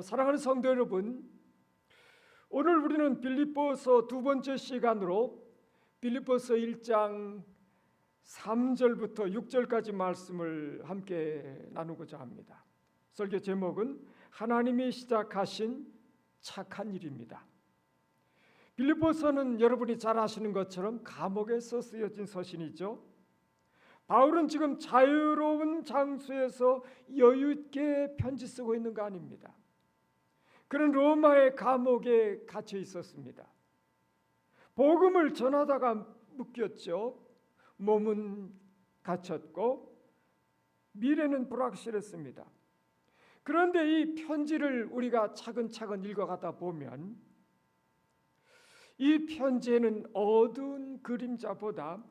사랑하는 성도 여러분, 오늘 우리는 빌립보서 두 번째 시간으로 빌립보서 1장 3절부터 6절까지 말씀을 함께 나누고자 합니다. 설교 제목은 하나님이 시작하신 착한 일입니다. 빌립보서는 여러분이 잘 아시는 것처럼 감옥에서 쓰여진 서신이죠. 바울은 지금 자유로운 장소에서 여유 있게 편지 쓰고 있는 거 아닙니다. 그는 로마의 감옥에 갇혀 있었습니다. 복음을 전하다가 묶였죠. 몸은 갇혔고 미래는 불확실했습니다. 그런데 이 편지를 우리가 차근차근 읽어가다 보면 이 편지에는 어두운 그림자보다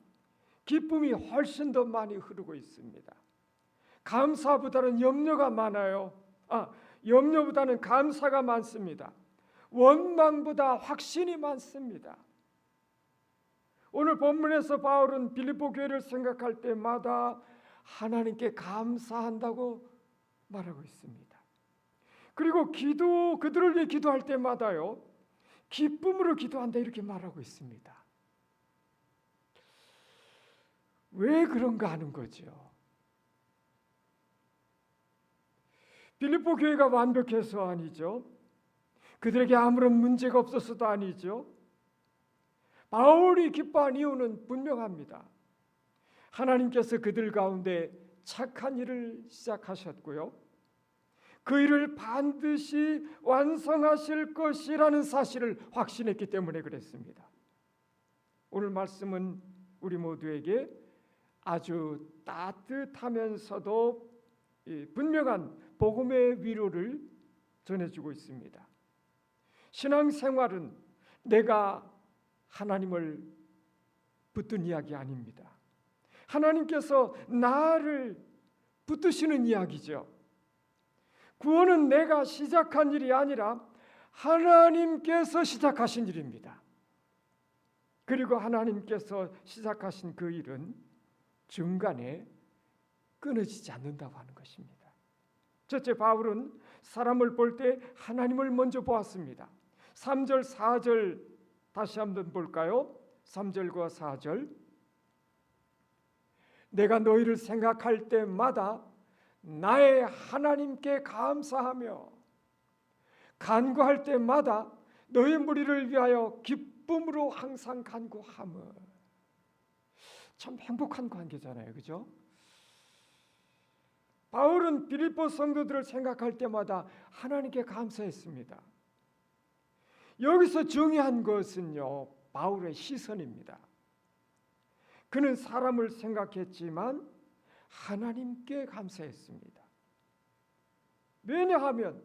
기쁨이 훨씬 더 많이 흐르고 있습니다. 감사보다는 염려가 많아요. 염려보다는 감사가 많습니다. 원망보다 확신이 많습니다. 오늘 본문에서 바울은 빌립보 교회를 생각할 때마다 하나님께 감사한다고 말하고 있습니다. 그리고 그들을 위해 기도할 때마다요, 기쁨으로 기도한다 이렇게 말하고 있습니다. 왜 그런가 하는 거죠. 빌립보 교회가 완벽해서 아니죠. 그들에게 아무런 문제가 없어서도 아니죠. 바울이 기뻐한 이유는 분명합니다. 하나님께서 그들 가운데 착한 일을 시작하셨고요, 그 일을 반드시 완성하실 것이라는 사실을 확신했기 때문에 그랬습니다. 오늘 말씀은 우리 모두에게 아주 따뜻하면서도 분명한 복음의 위로를 전해주고 있습니다. 신앙생활은 내가 하나님을 붙든 이야기 아닙니다. 하나님께서 나를 붙드시는 이야기죠. 구원은 내가 시작한 일이 아니라 하나님께서 시작하신 일입니다. 그리고 하나님께서 시작하신 그 일은 중간에 끊어지지 않는다고 하는 것입니다. 첫째, 바울은 사람을 볼 때 하나님을 먼저 보았습니다. 3절 4절 다시 한번 볼까요? 3절과 4절. 내가 너희를 생각할 때마다 나의 하나님께 감사하며 간구할 때마다 너희 무리를 위하여 기쁨으로 항상 간구함을. 참 행복한 관계잖아요, 그죠? 바울은 빌립보 성도들을 생각할 때마다 하나님께 감사했습니다. 여기서 중요한 것은요, 바울의 시선입니다. 그는 사람을 생각했지만 하나님께 감사했습니다. 왜냐하면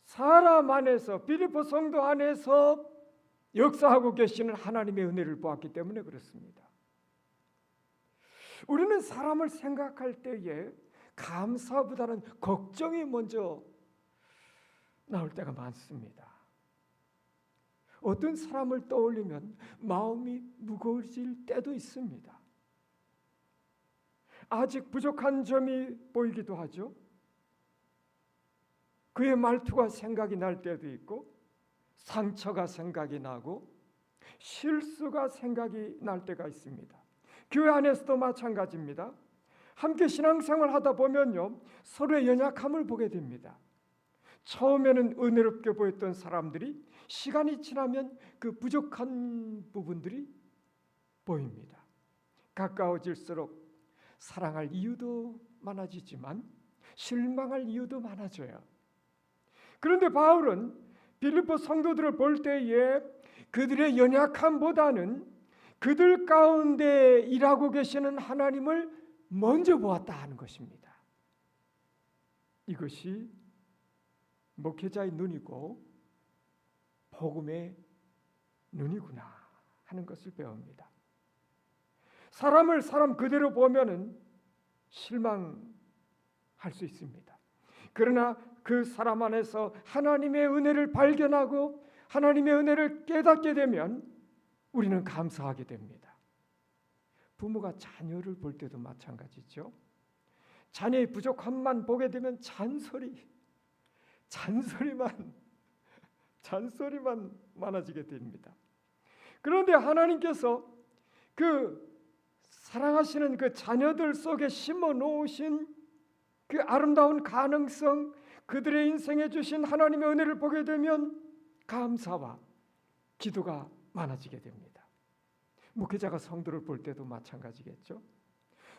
사람 안에서, 빌립보 성도 안에서 역사하고 계시는 하나님의 은혜를 보았기 때문에 그렇습니다. 우리는 사람을 생각할 때에 감사보다는 걱정이 먼저 나올 때가 많습니다. 어떤 사람을 떠올리면 마음이 무거워질 때도 있습니다. 아직 부족한 점이 보이기도 하죠. 그의 말투가 생각이 날 때도 있고, 상처가 생각이 나고, 실수가 생각이 날 때가 있습니다. 교회 안에서도 마찬가지입니다. 함께 신앙생활 하다 보면요, 서로의 연약함을 보게 됩니다. 처음에는 은혜롭게 보였던 사람들이 시간이 지나면 그 부족한 부분들이 보입니다. 가까워질수록 사랑할 이유도 많아지지만 실망할 이유도 많아져요. 그런데 바울은 빌립보 성도들을 볼 때에 그들의 연약함보다는 그들 가운데 일하고 계시는 하나님을 먼저 보았다 하는 것입니다. 이것이 목회자의 눈이고 복음의 눈이구나 하는 것을 배웁니다. 사람을 사람 그대로 보면은 실망할 수 있습니다. 그러나 그 사람 안에서 하나님의 은혜를 발견하고 하나님의 은혜를 깨닫게 되면 우리는 감사하게 됩니다. 부모가 자녀를 볼 때도 마찬가지죠. 자녀의 부족함만 보게 되면 잔소리만 많아지게 됩니다. 그런데 하나님께서 그 사랑하시는 그 자녀들 속에 심어 놓으신 그 아름다운 가능성, 그들의 인생에 주신 하나님의 은혜를 보게 되면 감사와 기도가 많아지게 됩니다. 목회자가 성도를 볼 때도 마찬가지겠죠.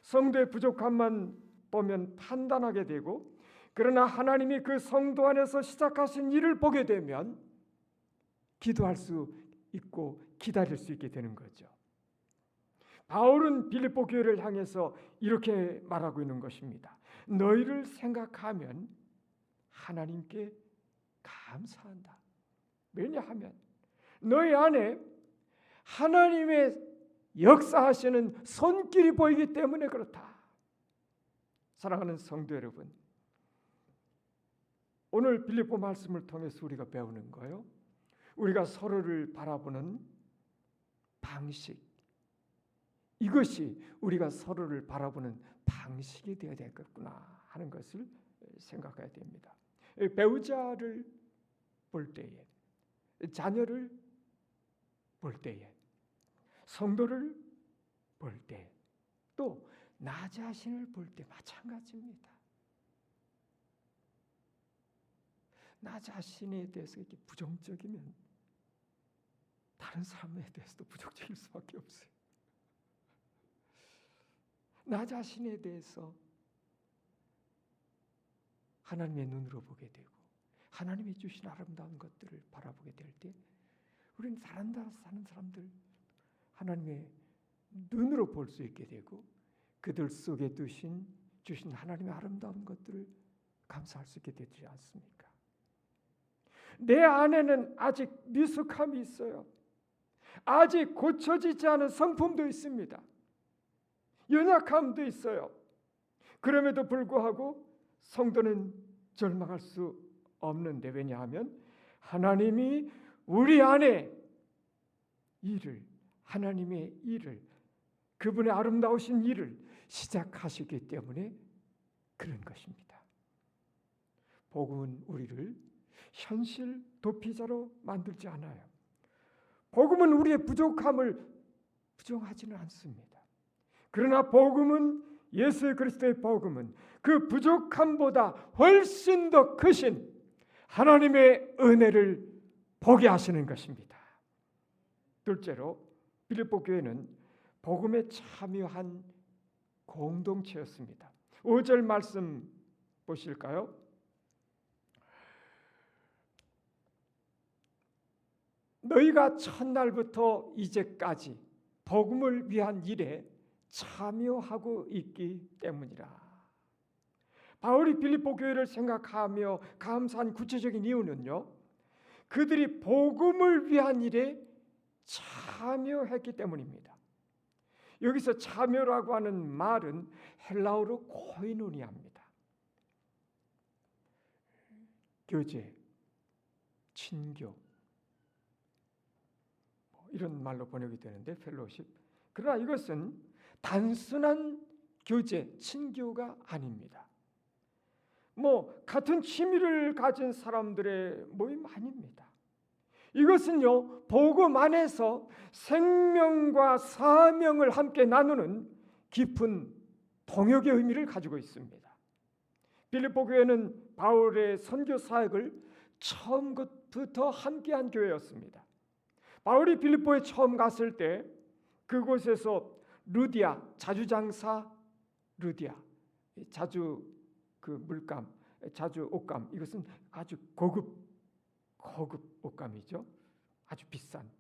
성도의 부족함만 보면 판단하게 되고, 그러나 하나님이 그 성도 안에서 시작하신 일을 보게 되면 기도할 수 있고 기다릴 수 있게 되는 거죠. 바울은 빌립보 교회를 향해서 이렇게 말하고 있는 것입니다. 너희를 생각하면 하나님께 감사한다. 왜냐하면 너희 안에 하나님의 역사하시는 손길이 보이기 때문에 그렇다. 사랑하는 성도 여러분, 오늘 빌립보 말씀을 통해서 우리가 배우는 거예요. 우리가 서로를 바라보는 방식, 이것이 우리가 서로를 바라보는 방식이 되어야 되겠구나 하는 것을 생각해야 됩니다. 배우자를 볼 때에, 자녀를 볼 때에, 성도를 볼 때, 또 나 자신을 볼 때 마찬가지입니다. 나 자신에 대해서 이렇게 부정적이면 다른 사람에 대해서도 부정적일 수밖에 없어요. 나 자신에 대해서 하나님의 눈으로 보게 되고 하나님이 주신 아름다운 것들을 바라보게 될 때 우리는 다른 나라 사는 사람들 하나님의 눈으로 볼 수 있게 되고 그들 속에 주신 하나님의 아름다운 것들을 감사할 수 있게 되지 않습니까? 내 안에는 아직 미숙함이 있어요. 아직 고쳐지지 않은 성품도 있습니다. 연약함도 있어요. 그럼에도 불구하고 성도는 절망할 수 없는데, 왜냐하면 하나님이 우리 안에 하나님의 일을, 그분의 아름다우신 일을 시작하시기 때문에 그런 것입니다. 복음은 우리를 현실 도피자로 만들지 않아요. 복음은 우리의 부족함을 부정하지는 않습니다. 그러나 복음은, 예수 그리스도의 복음은 그 부족함보다 훨씬 더 크신 하나님의 은혜를 보게 하시는 것입니다. 둘째로 빌립보 교회는 복음에 참여한 공동체였습니다. 5절 말씀 보실까요? 너희가 첫날부터 이제까지 복음을 위한 일에 참여하고 있기 때문이라. 바울이 빌립보 교회를 생각하며 감사한 구체적인 이유는요, 그들이 복음을 위한 일에 참여했기 때문입니다. 여기서 참여라고 하는 말은 헬라어로 코이노니아입니다. 교제, 친교, 이런 말로 번역이 되는데 펠로십. 그러나 이것은 단순한 교제, 친교가 아닙니다. 같은 취미를 가진 사람들의 모임 아닙니다. 이것은요, 복음 안에서 생명과 사명을 함께 나누는 깊은 동역의 의미를 가지고 있습니다. 빌립보 교회는 바울의 선교 사역을 처음부터 함께한 교회였습니다. 바울이 빌립보에 처음 갔을 때 그곳에서 루디아, 자주장사 루디아, 자주 물감, 자주 옷감, 이것은 아주 고급 옷감이죠. 아주 비싼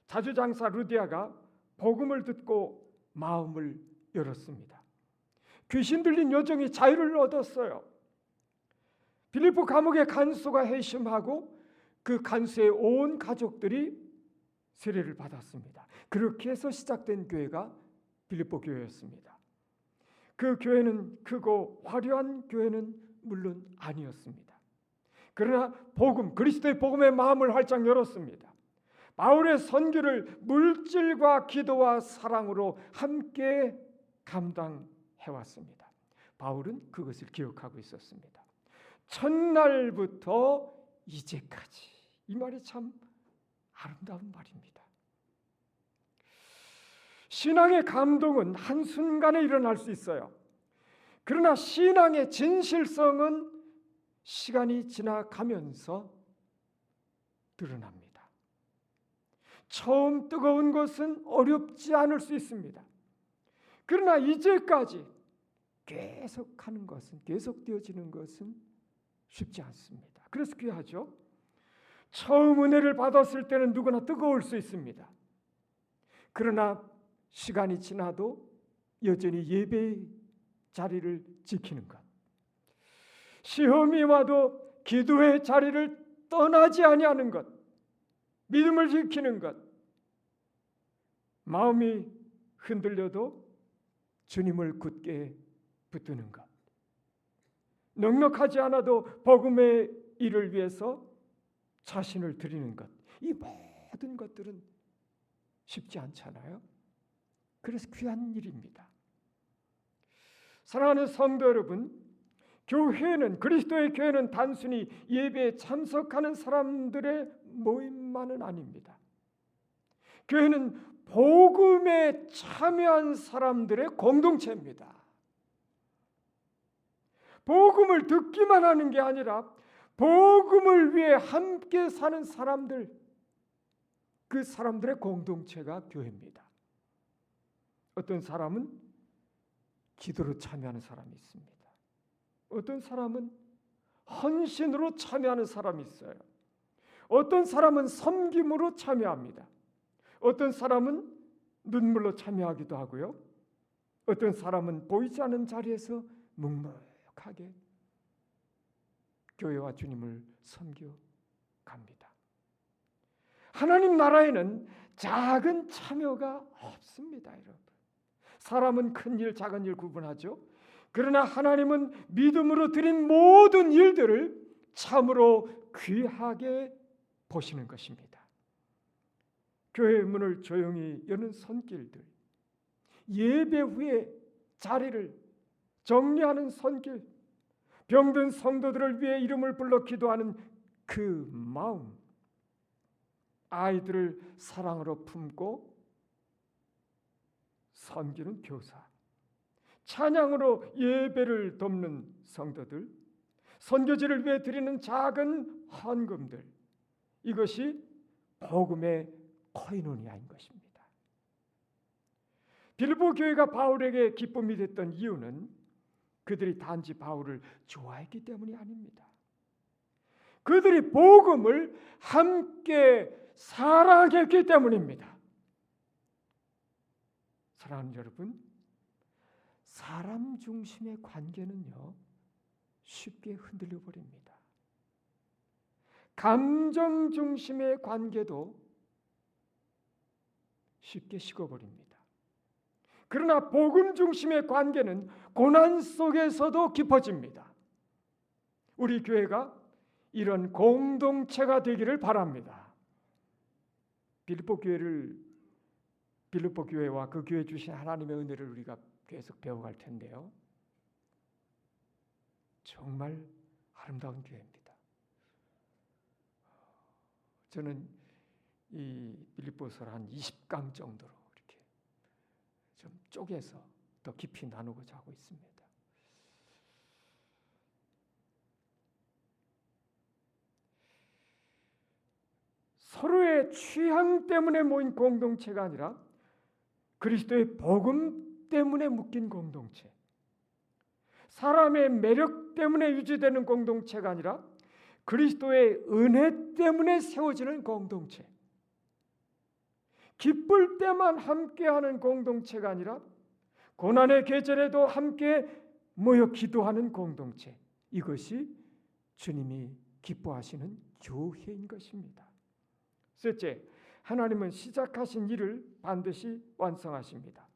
자주장사 루디아가 복음을 듣고 마음을 열었습니다. 귀신 들린 여종이 자유를 얻었어요. 빌립보 감옥의 간수가 회심하고 그 간수의 온 가족들이 세례를 받았습니다. 그렇게 해서 시작된 교회가 빌립보 교회였습니다. 그 교회는 크고 화려한 교회는 물론 아니었습니다. 그러나 그리스도의 복음의 마음을 활짝 열었습니다. 바울의 선교를 물질과 기도와 사랑으로 함께 감당해왔습니다. 바울은 그것을 기억하고 있었습니다. 첫날부터 이제까지. 이 말이 참 아름다운 말입니다. 신앙의 감동은 한순간에 일어날 수 있어요. 그러나 신앙의 진실성은 시간이 지나가면서 드러납니다. 처음 뜨거운 것은 어렵지 않을 수 있습니다. 그러나 이제까지 계속하는 것은, 계속되어지는 것은 쉽지 않습니다. 그래서 귀하죠. 처음 은혜를 받았을 때는 누구나 뜨거울 수 있습니다. 그러나 시간이 지나도 여전히 예배의 자리를 지키는 것, 시험이 와도 기도의 자리를 떠나지 아니하는 것, 믿음을 지키는 것, 마음이 흔들려도 주님을 굳게 붙드는 것, 넉넉하지 않아도 복음의 일을 위해서 자신을 드리는 것, 이 모든 것들은 쉽지 않잖아요. 그래서 귀한 일입니다. 사랑하는 성도 여러분, 교회는, 그리스도의 교회는 단순히 예배에 참석하는 사람들의 모임만은 아닙니다. 교회는 복음에 참여한 사람들의 공동체입니다. 복음을 듣기만 하는 게 아니라 복음을 위해 함께 사는 사람들, 그 사람들의 공동체가 교회입니다. 어떤 사람은 기도로 참여하는 사람이 있습니다. 어떤 사람은 헌신으로 참여하는 사람이 있어요. 어떤 사람은 섬김으로 참여합니다. 어떤 사람은 눈물로 참여하기도 하고요. 어떤 사람은 보이지 않는 자리에서 묵묵하게 교회와 주님을 섬겨갑니다. 하나님 나라에는 작은 참여가 없습니다, 여러분. 사람은 큰 일, 작은 일 구분하죠. 그러나 하나님은 믿음으로 드린 모든 일들을 참으로 귀하게 보시는 것입니다. 교회 문을 조용히 여는 손길들, 예배 후에 자리를 정리하는 손길, 병든 성도들을 위해 이름을 불러 기도하는 그 마음, 아이들을 사랑으로 품고 섬기는 교사, 찬양으로 예배를 돕는 성도들, 선교지를 위해 드리는 작은 헌금들, 이것이 복음의 코이노니아인 것입니다. 빌보 교회가 바울에게 기쁨이 됐던 이유는 그들이 단지 바울을 좋아했기 때문이 아닙니다. 그들이 복음을 함께 사랑했기 때문입니다. 사랑하는 여러분, 사람 중심의 관계는요, 쉽게 흔들려 버립니다. 감정 중심의 관계도 쉽게 식어버립니다. 그러나 복음 중심의 관계는 고난 속에서도 깊어집니다. 우리 교회가 이런 공동체가 되기를 바랍니다. 빌립보 교회와 그 교회 주신 하나님의 은혜를 우리가 계속 배워갈 텐데요. 정말 아름다운 교회입니다. 저는 이 빌립보서를 한 20강 정도로 이렇게 좀 쪼개서 더 깊이 나누고자 하고 있습니다. 서로의 취향 때문에 모인 공동체가 아니라 그리스도의 복음 때문에 묶인 공동체, 사람의 매력 때문에 유지되는 공동체가 아니라 그리스도의 은혜 때문에 세워지는 공동체, 기쁠 때만 함께하는 공동체가 아니라 고난의 계절에도 함께 모여 기도하는 공동체, 이것이 주님이 기뻐하시는 교회인 것입니다. 셋째, 하나님은 시작하신 일을 반드시 완성하십니다.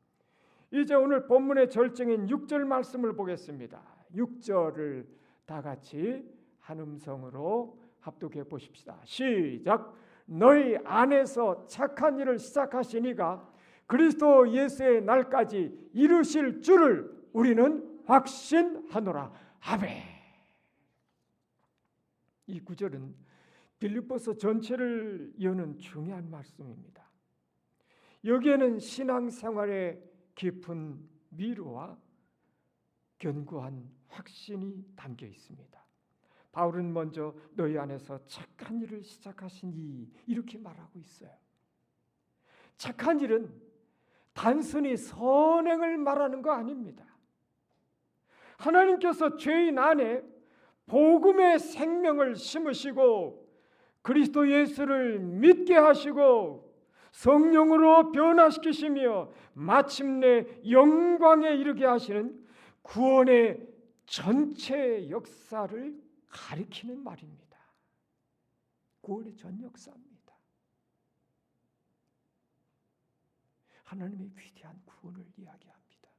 이제 오늘 본문의 절정인 6절 말씀을 보겠습니다. 6절을 다 같이 한 음성으로 합독해 보십시다. 시작. 너희 안에서 착한 일을 시작하신 이가 그리스도 예수의 날까지 이루실 줄을 우리는 확신하노라. 아멘. 이 구절은 빌립보서 전체를 여는 중요한 말씀입니다. 여기에는 신앙생활의 깊은 위로와 견고한 확신이 담겨 있습니다. 바울은 먼저 너희 안에서 착한 일을 시작하신 이 이렇게 말하고 있어요. 착한 일은 단순히 선행을 말하는 거 아닙니다. 하나님께서 죄인 안에 복음의 생명을 심으시고 그리스도 예수를 믿게 하시고 성령으로 변화시키시며 마침내 영광에 이르게 하시는 구원의 전체 역사를 가리키는 말입니다. 구원의 전 역사입니다. 하나님의 위대한 구원을 이야기합니다.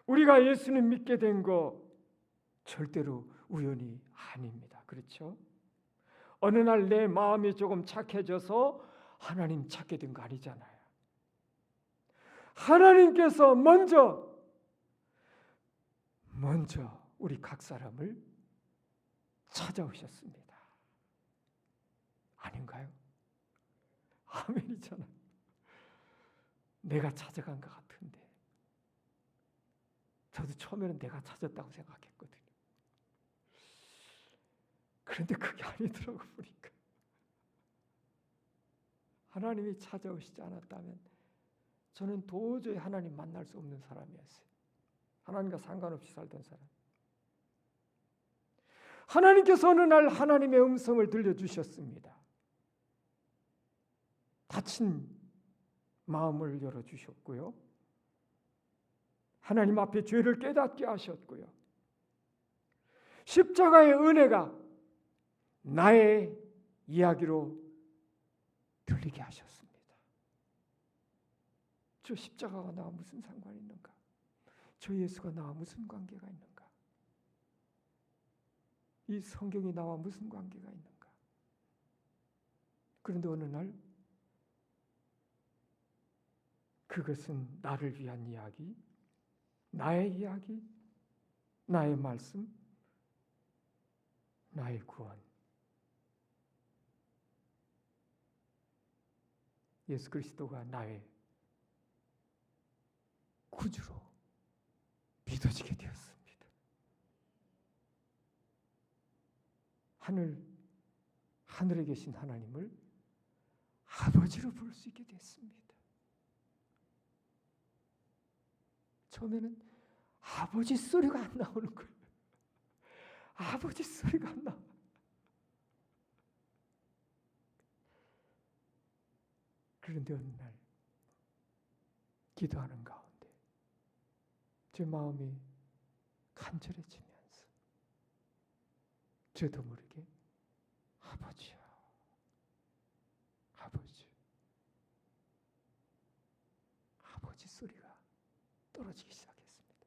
우리가 예수님 믿게 된 거 절대로 우연이 아닙니다. 그렇죠? 어느 날 내 마음이 조금 착해져서 하나님 찾게 된 거 아니잖아요. 하나님께서 먼저 우리 각 사람을 찾아오셨습니다. 아닌가요? 아멘이잖아요. 내가 찾아간 것 같은데 저도 처음에는 내가 찾았다고 생각했거든요. 그런데 그게 아니더라고 보니까 하나님이 찾아오시지 않았다면 저는 도저히 하나님 만날 수 없는 사람이었어요. 하나님과 상관없이 살던 사람. 하나님께서 어느 날 하나님의 음성을 들려주셨습니다. 닫힌 마음을 열어주셨고요. 하나님 앞에 죄를 깨닫게 하셨고요. 십자가의 은혜가 나의 이야기로 들리게 하셨습니다. 저 십자가가 나와 무슨 상관이 있는가? 저 예수가 나와 무슨 관계가 있는가? 이 성경이 나와 무슨 관계가 있는가? 그런데 어느 날 그것은 나를 위한 이야기, 나의 이야기, 나의 말씀, 나의 구원. 예수 그리스도가 나의 구주로 믿어지게 되었습니다. 하늘에 계신 하나님을 아버지로 부를 수 있게 됐습니다. 처음에는 아버지 소리가 안 나오는 거예요. 아버지 소리가 안 나와. 그런데 어느 날 기도하는 가운데 제 마음이 간절해지면서 저도 모르게 아버지요, 아버지 소리가 떨어지기 시작했습니다.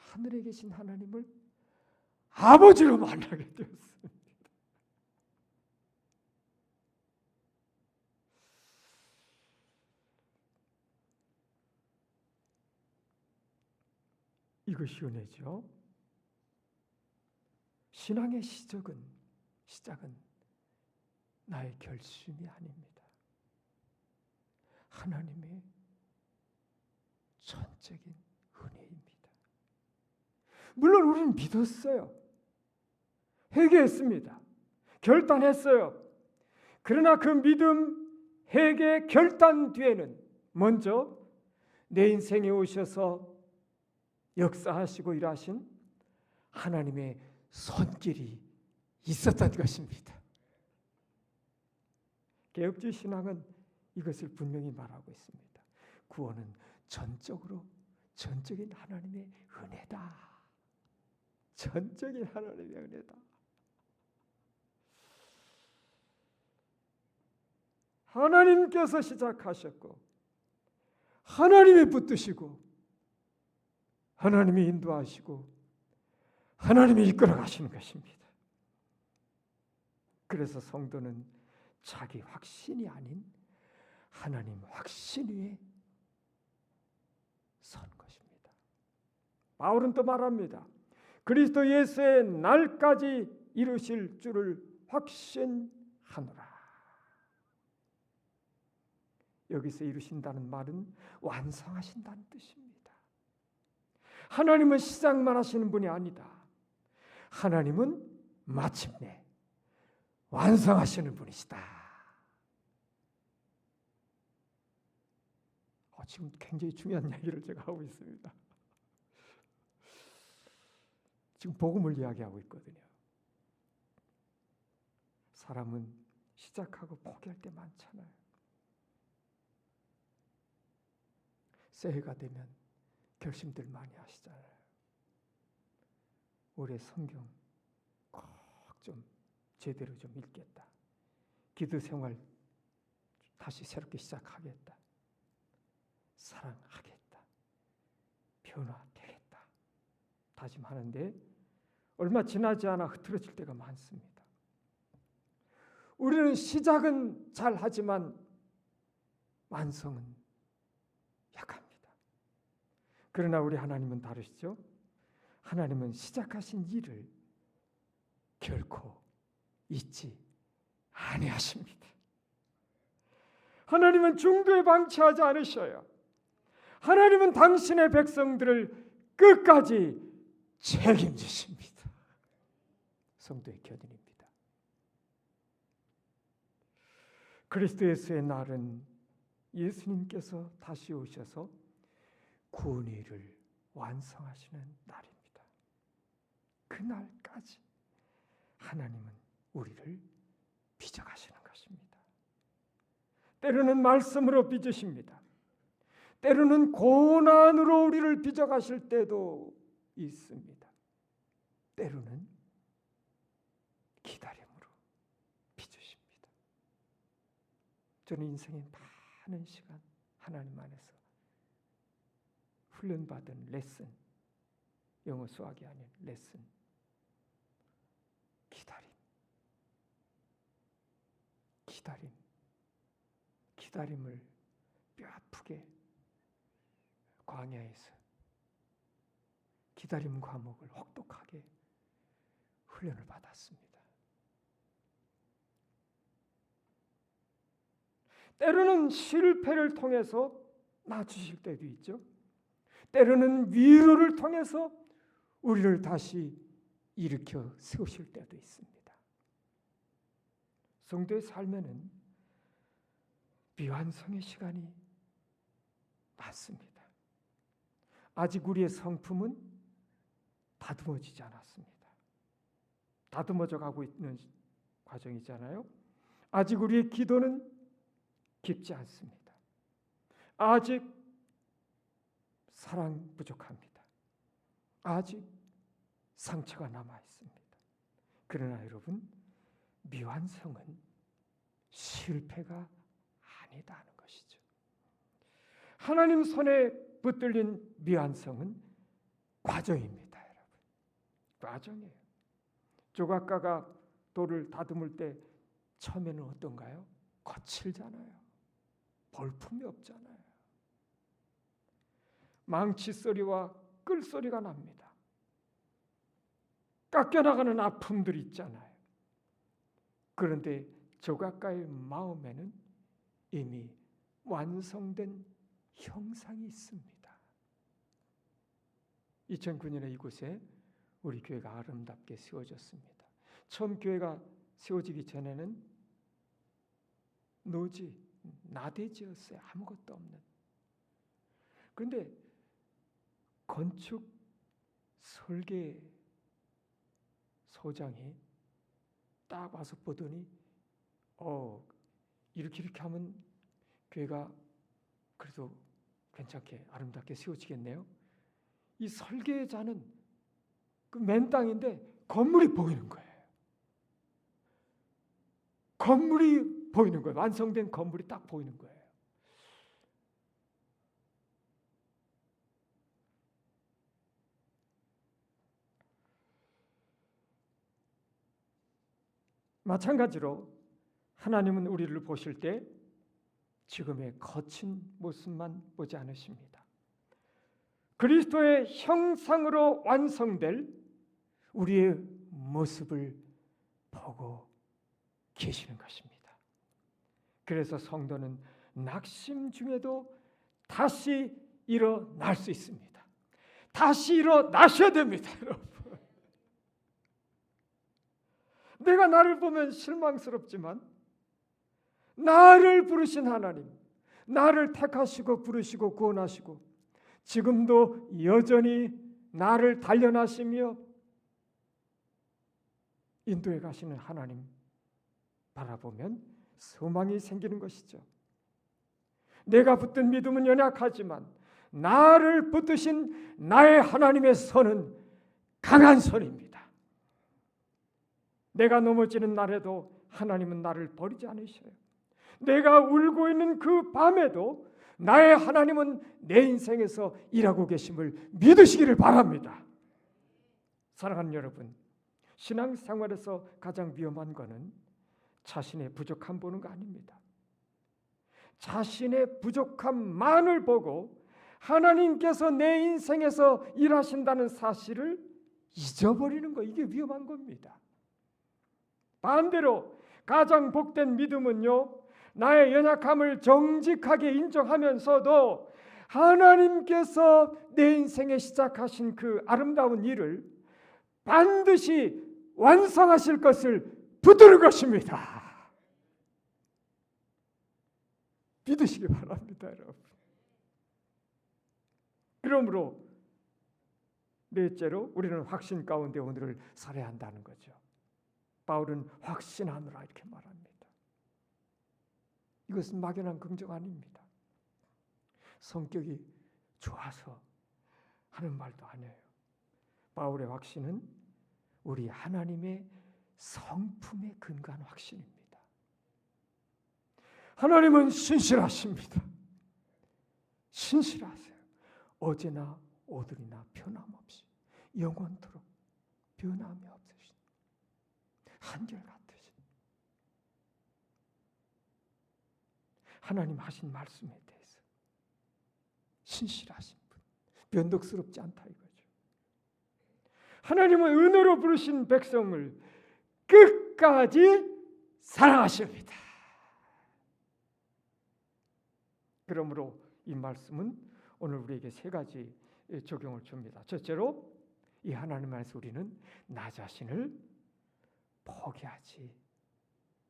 하늘에 계신 하나님을 아버지로 만나게 되었습니다. 이것이 은혜죠. 신앙의 시작은 나의 결심이 아닙니다. 하나님의 전적인 은혜입니다. 물론 우리는 믿었어요. 회개했습니다. 결단했어요. 그러나 그 믿음, 회개, 결단 뒤에는 먼저 내 인생에 오셔서 역사하시고 일하신 하나님의 손길이 있었던 것입니다. 개혁주의 신앙은 이것을 분명히 말하고 있습니다. 구원은 전적인 하나님의 은혜다. 전적인 하나님의 은혜다. 하나님께서 시작하셨고 하나님이 붙드시고 하나님이 인도하시고 하나님이 이끌어 가시는 것입니다. 그래서 성도는 자기 확신이 아닌 하나님 확신 위에 선 것입니다. 바울은 또 말합니다. 그리스도 예수의 날까지 이루실 줄을 확신하노라. 여기서 이루신다는 말은 완성하신다는 뜻입니다. 하나님은 시작만 하시는 분이 아니다. 하나님은 마침내 완성하시는 분이시다. 지금 굉장히 중요한 이야기를 제가 하고 있습니다. 지금 복음을 이야기하고 있거든요. 사람은 시작하고 포기할 때 많잖아요. 새해가 되면 결심들 많이 하시잖아요. 올해 성경 꼭 좀 제대로 좀 읽겠다. 기도 생활 다시 새롭게 시작하겠다. 사랑하겠다. 변화되겠다. 다짐하는데 얼마 지나지 않아 흐트러질 때가 많습니다. 우리는 시작은 잘하지만 완성은 약합니다. 그러나 우리 하나님은 다르시죠? 하나님은 시작하신 일을 결코 잊지 아니하십니다. 하나님은 중도에 방치하지 않으셔요. 하나님은 당신의 백성들을 끝까지 책임지십니다. 성도의 견인입니다. 그리스도 예수의 날은 예수님께서 다시 오셔서 구원의 일을 완성하시는 날입니다. 그날까지 하나님은 우리를 빚어가시는 것입니다. 때로는 말씀으로 빚으십니다. 때로는 고난으로 우리를 빚어가실 때도 있습니다. 때로는 기다림으로 빚으십니다. 저는 인생의 많은 시간 하나님 안에서 훈련받은 레슨, 영어 수학이 아닌 레슨, 기다림을 뼈아프게 광야에서 기다림 과목을 혹독하게 훈련을 받았습니다. 때로는 실패를 통해서 낮추실 때도 있죠. 때로는 위로를 통해서 우리를 다시 일으켜 세우실 때도 있습니다. 성도의 삶에는 미완성의 시간이 많습니다. 아직 우리의 성품은 다듬어지지 않았습니다. 다듬어져 가고 있는 과정이잖아요. 아직 우리의 기도는 깊지 않습니다. 아직 사랑 부족합니다. 아직 상처가 남아 있습니다. 그러나 여러분, 미완성은 실패가 아니다는 것이죠. 하나님 손에 붙들린 미완성은 과정입니다, 여러분. 과정이에요. 조각가가 돌을 다듬을 때 처음에는 어떤가요? 거칠잖아요. 볼품이 없잖아요. 망치 소리와 끌 소리가 납니다. 깎여나가는 아픔들이 있잖아요. 그런데 조각가의 마음에는 이미 완성된 형상이 있습니다. 2009년에 이곳에 우리 교회가 아름답게 세워졌습니다. 처음 교회가 세워지기 전에는 노지, 나대지였어요. 아무것도 없는. 그런데 건축 설계 소장이 딱 와서 보더니 이렇게 하면 교회가 그래도 괜찮게 아름답게 세워지겠네요. 이 설계자는 그 맨 땅인데 건물이 보이는 거예요. 건물이 보이는 거예요. 완성된 건물이 딱 보이는 거예요. 마찬가지로 하나님은 우리를 보실 때 지금의 거친 모습만 보지 않으십니다. 그리스도의 형상으로 완성될 우리의 모습을 보고 계시는 것입니다. 그래서 성도는 낙심 중에도 다시 일어날 수 있습니다. 다시 일어나셔야 됩니다, 여러분. 내가 나를 보면 실망스럽지만 나를 부르신 하나님, 나를 택하시고 부르시고 구원하시고 지금도 여전히 나를 단련하시며 인도해 가시는 하나님 바라보면 소망이 생기는 것이죠. 내가 붙든 믿음은 연약하지만 나를 붙드신 나의 하나님의 손은 강한 손입니다. 내가 넘어지는 날에도 하나님은 나를 버리지 않으셔요. 내가 울고 있는 그 밤에도 나의 하나님은 내 인생에서 일하고 계심을 믿으시기를 바랍니다. 사랑하는 여러분, 신앙생활에서 가장 위험한 것은 자신의 부족함 보는 거 아닙니다. 자신의 부족함만을 보고 하나님께서 내 인생에서 일하신다는 사실을 잊어버리는 거, 이게 위험한 겁니다. 반대로 가장 복된 믿음은요, 나의 연약함을 정직하게 인정하면서도 하나님께서 내 인생에 시작하신 그 아름다운 일을 반드시 완성하실 것을 붙드는 것입니다. 믿으시기 바랍니다, 여러분. 그러므로 넷째로 우리는 확신 가운데 오늘을 살아야 한다는 거죠. 바울은 확신하노라 이렇게 말합니다. 이것은 막연한 긍정 아닙니다. 성격이 좋아서 하는 말도 아니에요. 바울의 확신은 우리 하나님의 성품에 근거한 확신입니다. 하나님은 신실하십니다. 신실하세요. 어제나 오늘이나 변함없이 영원토록 변함이 없으신 한결같으신 하나님 하신 말씀에 대해서 신실하신 분, 변덕스럽지 않다 이거죠. 하나님은 은혜로 부르신 백성을 끝까지 사랑하십니다. 그러므로 이 말씀은 오늘 우리에게 세 가지 적용을 줍니다. 첫째로 이 하나님 안에서 우리는 나 자신을 포기하지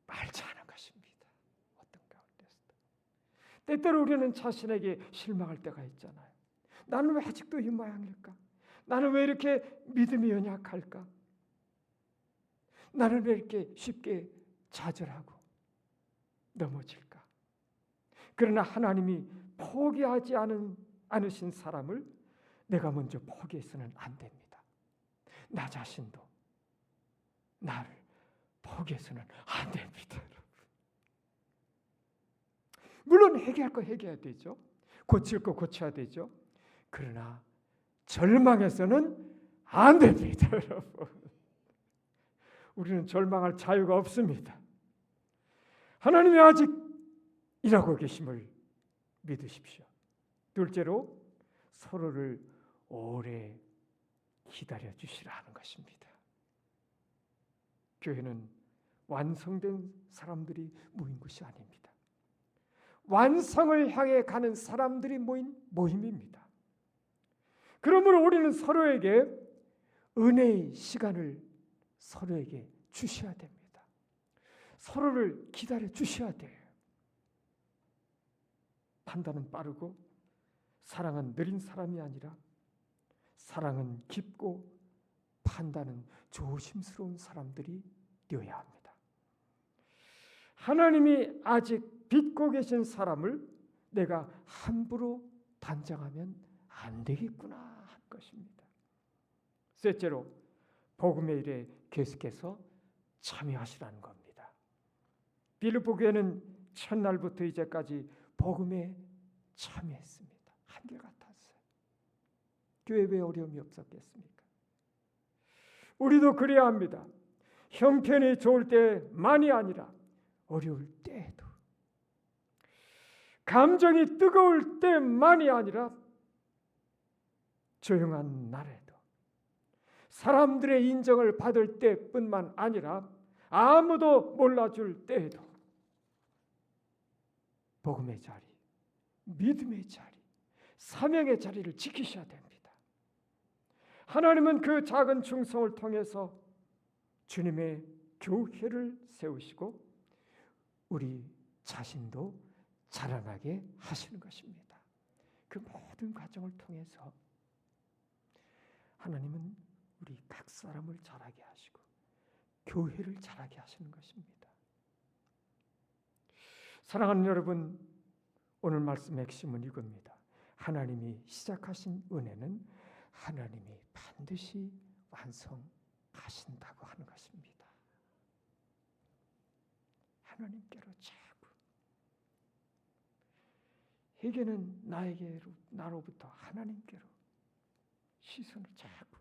말자는 것입니다. 어떤 가운데서도 때때로 우리는 자신에게 실망할 때가 있잖아요. 나는 왜 아직도 이 모양일까? 나는 왜 이렇게 믿음이 연약할까? 나는 왜 이렇게 쉽게 좌절하고 넘어질까? 그러나 하나님이 포기하지 않으신 사람을 내가 먼저 포기해서는 안 됩니다. 나 자신도 나를 포기해서는 안 됩니다. 물론 해결할 거 해결해야 되죠. 고칠 거 고쳐야 되죠. 그러나 절망해서는 안 됩니다, 여러분. 우리는 절망할 자유가 없습니다. 하나님이 아직 일하고 계심을 믿으십시오. 둘째로 서로를 오래 기다려 주시라는 것입니다. 교회는 완성된 사람들이 모인 것이 아닙니다. 완성을 향해 가는 사람들이 모인 모임입니다. 그러므로 우리는 서로에게 은혜의 시간을 서로에게 주셔야 됩니다. 서로를 기다려 주셔야 돼요. 판단은 빠르고 사랑은 느린 사람이 아니라 사랑은 깊고 판단은 조심스러운 사람들이 되어야 합니다. 하나님이 아직 빚고 계신 사람을 내가 함부로 단정하면 안 되겠구나 한 것입니다. 셋째로 복음의 일에 계속해서 참여하시라는 겁니다. 빌립보 교회는 첫날부터 이제까지 복음에 참여했습니다. 한결같았어요. 교회 왜 어려움이 없었겠습니까? 우리도 그래야 합니다. 형편이 좋을 때만이 아니라 어려울 때에도, 감정이 뜨거울 때만이 아니라 조용한 날에도 사람들의 인정을 받을 때뿐만 아니라 아무도 몰라줄 때에도 복음의 자리, 믿음의 자리, 사명의 자리를 지키셔야 됩니다. 하나님은 그 작은 충성을 통해서 주님의 교회를 세우시고 우리 자신도 자라나게 하시는 것입니다. 그 모든 과정을 통해서 하나님은 우리 각 사람을 자라게 하시고 교회를 자라게 하시는 것입니다. 사랑하는 여러분, 오늘 말씀의 핵심은 이겁니다. 하나님이 시작하신 은혜는 하나님이 반드시 완성하신다고 하는 것입니다. 하나님께로 자꾸 회개는 나로부터 하나님께로 시선을 자꾸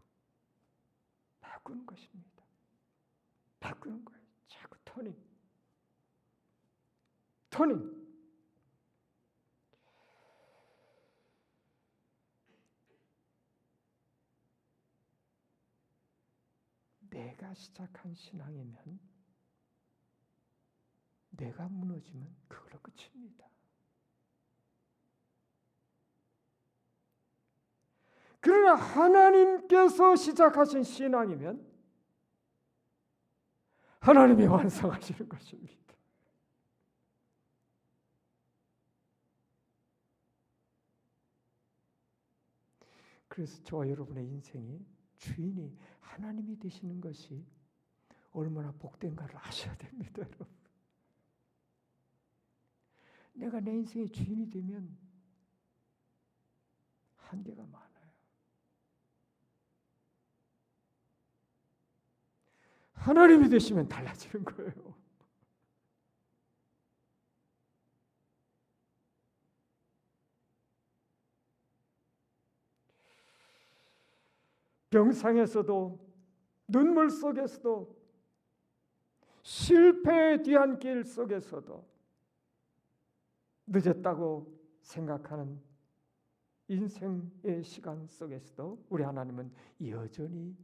바꾸는 것입니다. 바꾸는 거예요. 자꾸 터닝. 내가 시작한 신앙이면 내가 무너지면 그걸로 끝입니다. 그러나 하나님께서 시작하신 신앙이면 하나님이 완성하시는 것입니다. 그래서 저와 여러분의 인생이 주인이 하나님이 되시는 것이 얼마나 복된가를 아셔야 됩니다, 여러분. 내가 내 인생의 주인이 되면 한계가 많아요. 하나님이 되시면 달라지는 거예요. 병상에서도 눈물 속에서도 실패의 뒤안길 속에서도 늦었다고 생각하는 인생의 시간 속에서도 우리 하나님은 여전히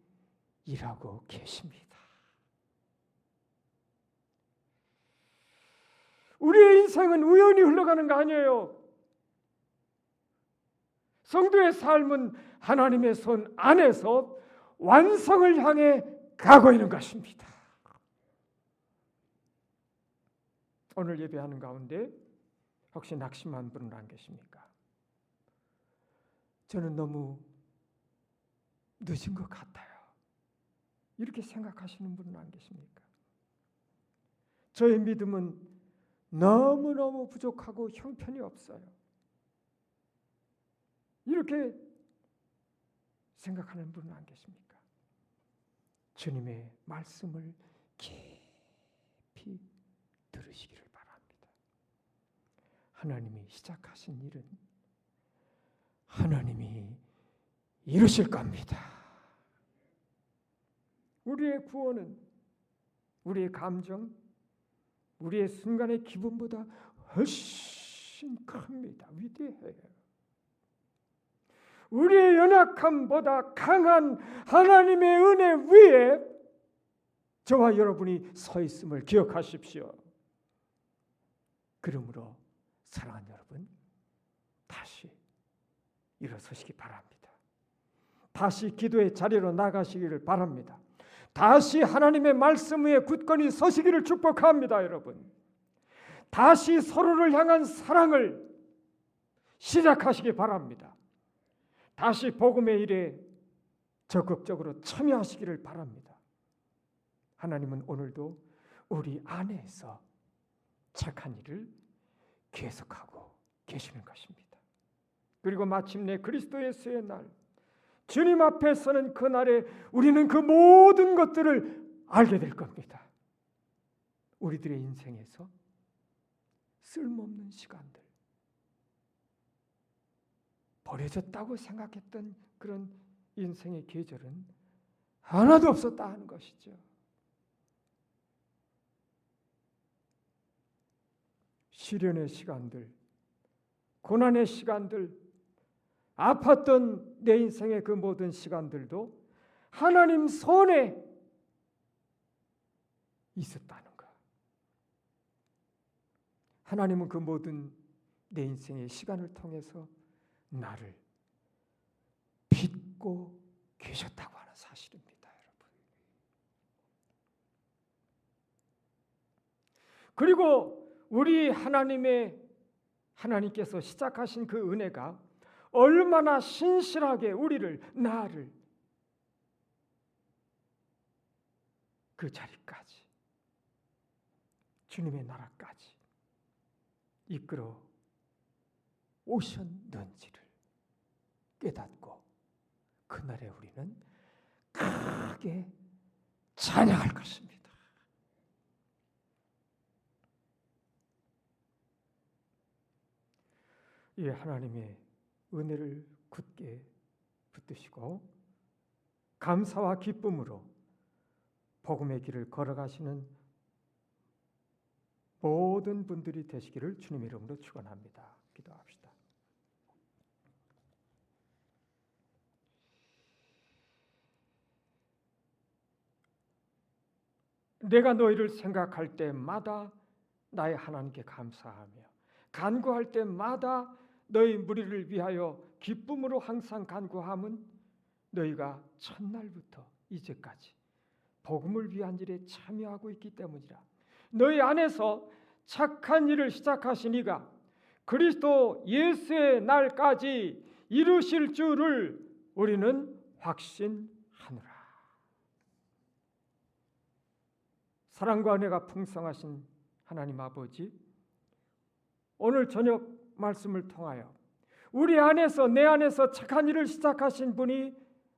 일하고 계십니다. 우리의 인생은 우연히 흘러가는 거 아니에요. 성도의 삶은 하나님의 손 안에서 완성을 향해 가고 있는 것입니다. 오늘 예배하는 가운데 혹시 낙심한 분은 안 계십니까? 저는 너무 늦은 것 같아요. 이렇게 생각하시는 분은 안 계십니까? 저의 믿음은 너무너무 부족하고 형편이 없어요. 이렇게 생각하는 분은 안 계십니까? 주님의 말씀을 깊이 들으시기를 바랍니다. 하나님이 시작하신 일은 하나님이 이루실 겁니다. 우리의 구원은 우리의 감정, 우리의 순간의 기분보다 훨씬 큽니다. 위대해요. 우리의 연약함보다 강한 하나님의 은혜 위에 저와 여러분이 서 있음을 기억하십시오. 그러므로 사랑하는 여러분, 다시 일어서시기 바랍니다. 다시 기도의 자리로 나가시기를 바랍니다. 다시 하나님의 말씀 위에 굳건히 서시기를 축복합니다, 여러분. 다시 서로를 향한 사랑을 시작하시기 바랍니다. 다시 복음의 일에 적극적으로 참여하시기를 바랍니다. 하나님은 오늘도 우리 안에서 착한 일을 계속하고 계시는 것입니다. 그리고 마침내 그리스도 예수의 날, 주님 앞에 서는 그날에 우리는 그 모든 것들을 알게 될 겁니다. 우리들의 인생에서 쓸모없는 시간들, 버려졌다고 생각했던 그런 인생의 계절은 하나도 없었다 하는 것이죠. 시련의 시간들, 고난의 시간들, 아팠던 내 인생의 그 모든 시간들도 하나님 손에 있었다는 것. 하나님은 그 모든 내 인생의 시간을 통해서 나를 빚고 계셨다고 하는 사실입니다, 여러분. 그리고 우리 하나님께서 시작하신 그 은혜가 얼마나 신실하게 나를 그 자리까지, 주님의 나라까지 이끌어 오셨는지를 깨닫고 그날에 우리는 크게 찬양할 것입니다. 이 하나님의 은혜를 굳게 붙드시고 감사와 기쁨으로 복음의 길을 걸어가시는 모든 분들이 되시기를 주님의 이름으로 축원합니다. 기도합시다. 내가 너희를 생각할 때마다 나의 하나님께 감사하며 간구할 때마다 너희 무리를 위하여 기쁨으로 항상 간구함은 너희가 첫날부터 이제까지 복음을 위한 일에 참여하고 있기 때문이라. 너희 안에서 착한 일을 시작하신 이가 그리스도 예수의 날까지 이루실 줄을 우리는 확신하노라. 사랑과 은혜가 풍성하신 하나님 아버지, 오늘 저녁 말씀을 통하여 우리 안에서, 내 안에서 착한 일을 시작하신 분이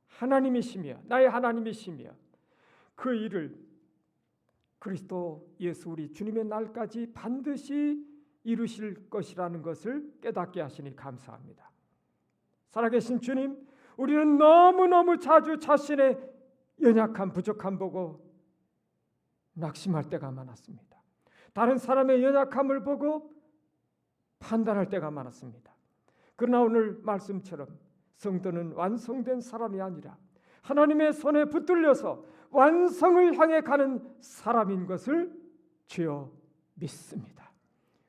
하나님이시며 나의 하나님이시며 그 일을 그리스도 예수 우리 주님의 날까지 반드시 이루실 것이라는 것을 깨닫게 하시니 감사합니다. 살아계신 주님, 우리는 너무너무 자주 자신의 연약함, 부족함 보고 낙심할 때가 많았습니다. 다른 사람의 연약함을 보고 판단할 때가 많았습니다. 그러나 오늘 말씀처럼 성도는 완성된 사람이 아니라 하나님의 손에 붙들려서 완성을 향해 가는 사람인 것을 주여 믿습니다.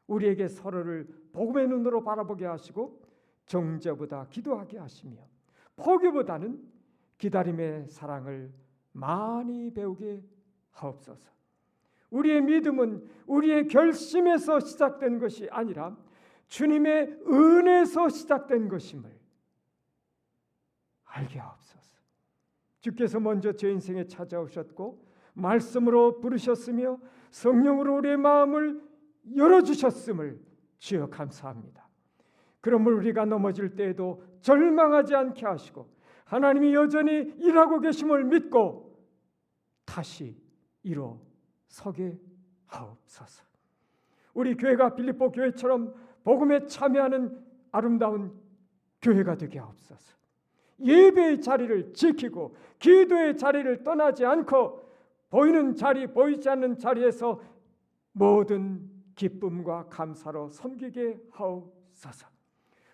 우리에게 서로를 복음의 눈으로 바라보게 하시고 정죄보다 기도하게 하시며 포기보다는 기다림의 사랑을 많이 배우게 하옵소서. 우리의 믿음은 우리의 결심에서 시작된 것이 아니라 주님의 은혜에서 시작된 것임을 알게 하옵소서. 주께서 먼저 제 인생에 찾아오셨고 말씀으로 부르셨으며 성령으로 우리의 마음을 열어주셨음을 주여 감사합니다. 그러므로 우리가 넘어질 때에도 절망하지 않게 하시고 하나님이 여전히 일하고 계심을 믿고 다시 일어서게 하옵소서. 우리 교회가 빌립보 교회처럼 복음에 참여하는 아름다운 교회가 되게 하옵소서. 예배의 자리를 지키고 기도의 자리를 떠나지 않고 보이는 자리, 보이지 않는 자리에서 모든 기쁨과 감사로 섬기게 하옵소서.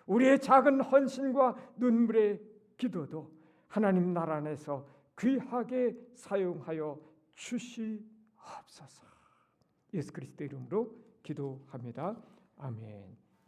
우리의 작은 헌신과 눈물의 기도도 하나님 나라 안에서 귀하게 사용하여 주시옵소서. 예수 그리스도 이름으로 기도합니다. 아멘.